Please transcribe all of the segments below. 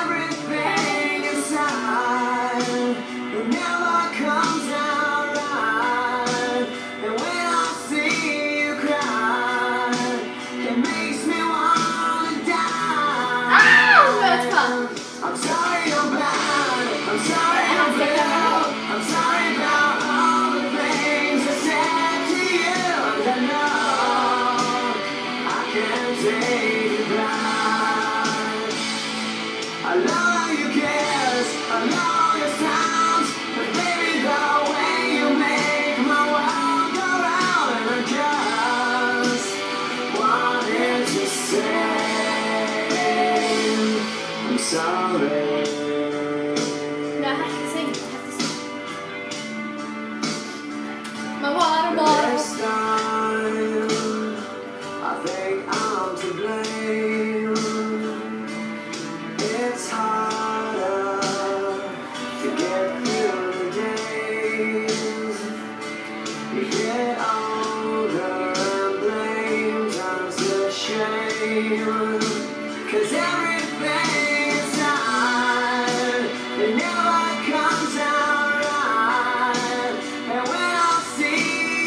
everything inside it never comes out right. And when I see you cry, it makes me wanna die. That's fun. I'm sorry I'm bad. I'm sorry I'm bad. I'm sorry about all the things I said to you. And I know I can't take it back. I love how you kiss, I love all your sounds, but baby the way you make my world go round. And I just wanted to say I'm sorry. No, I have to sing. My water bottle. Next time, I think I'm to blame. It's harder to get through the days. You get older and blame turns to shame. 'Cause everything inside, it never comes out right. And when I see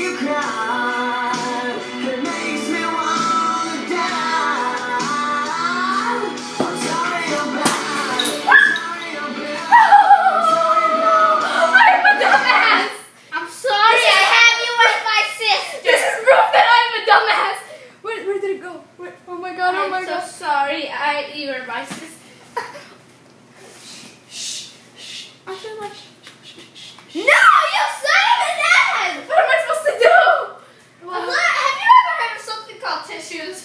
you cry, it makes me wanna die. I'm sorry I'm bad. I'm sorry I'm bad. I'm sorry about I'm a dumbass! I'm sorry, I have you as my sister! This is proof that I'm a dumbass! Where did it go? Oh my god, oh my god. I'm so sorry, you were my sister. I feel like... No, you son of a ass! What am I supposed to do? Well, have you ever heard of something called tissues?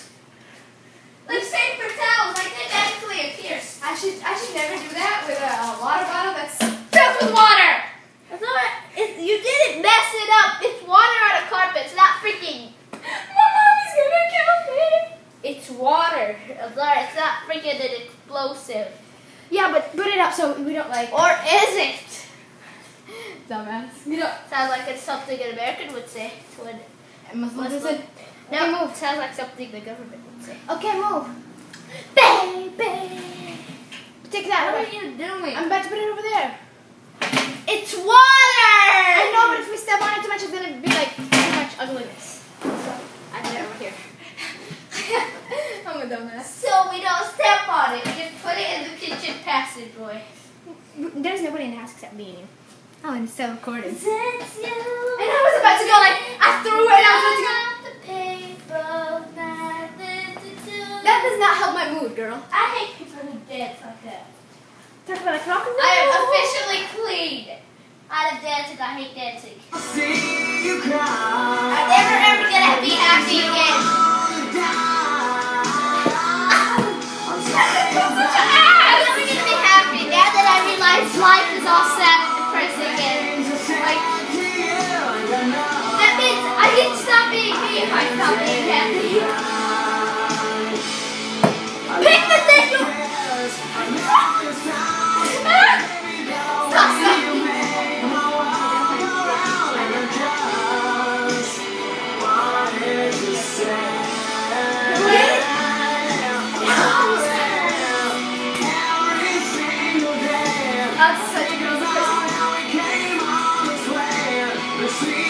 Like same for towels, like they naturally appear. I should never do that with a water bottle that's filled with water. You didn't mess it up. It's water on a carpet. It's not freaking. My mommy's gonna kill me. It's water. It's not freaking an explosive. Yeah, but put it up so we don't like. Or is it? Dumbass. You don't. Sounds like it's something an American would say. Muslim. No, okay, move. Sounds like something the government would say. Okay, move. Baby. Take that. What are you doing? I'm about to put it over there. It's water! I know, but if we step on it too much, it's gonna be like too much ugliness. So, I put it over here. I'm a dumbass. So we don't step on it. We just put it in the kitchen passageway. There's nobody in the house except me and you. Oh, and it's still recording. And I was about to go like, I threw it and I was about to go. That does not help my mood, girl. I hate people who dance like that. Talk about a clock and roll. I am officially clean. Out of dancing, I hate dancing. see you cry. I'm never ever gonna be happy again. I'm sorry I'm such an ass. I'm never gonna be happy now that I realize life is all sad and depressing and like that means I can stop being me if I stop being happy. Pick the thing you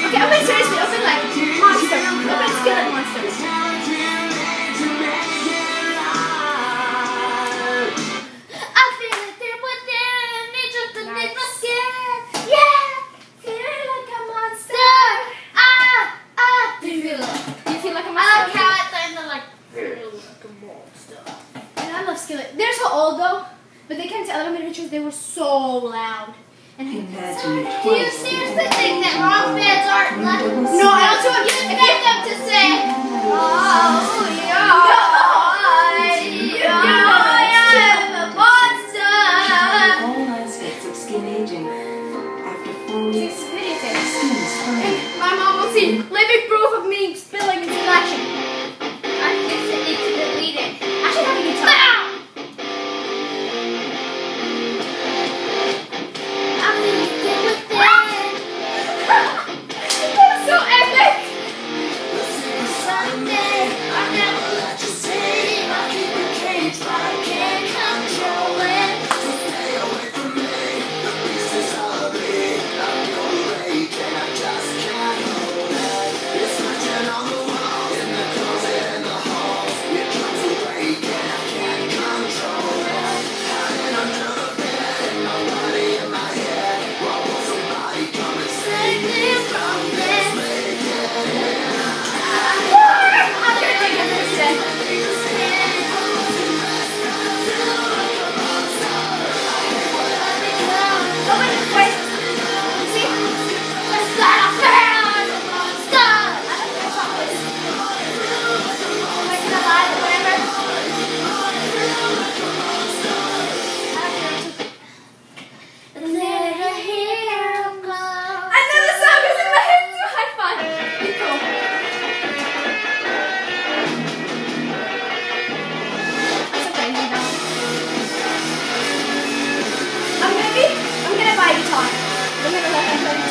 Okay, open seriously, open like monster. Open skillet monster. I feel it deep within me, just beneath my skin. Yeah, feeling like a monster. Do you feel like a monster? I like how I think they're like, feel like a monster. And I love skillet. They're so old though, but they came to elementary pictures, they were so loud. And do you seriously think that rock bands aren't like? No, I don't want you to expect them to say, oh, yeah, I'm a monster. All aspects of skin aging. After 4 weeks, skin is And my mom will see living proof of me spilling into action. I just need to delete it. I should have a guitar. That was so epic! Someday, I'll never let you say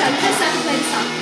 So, press start to play the song.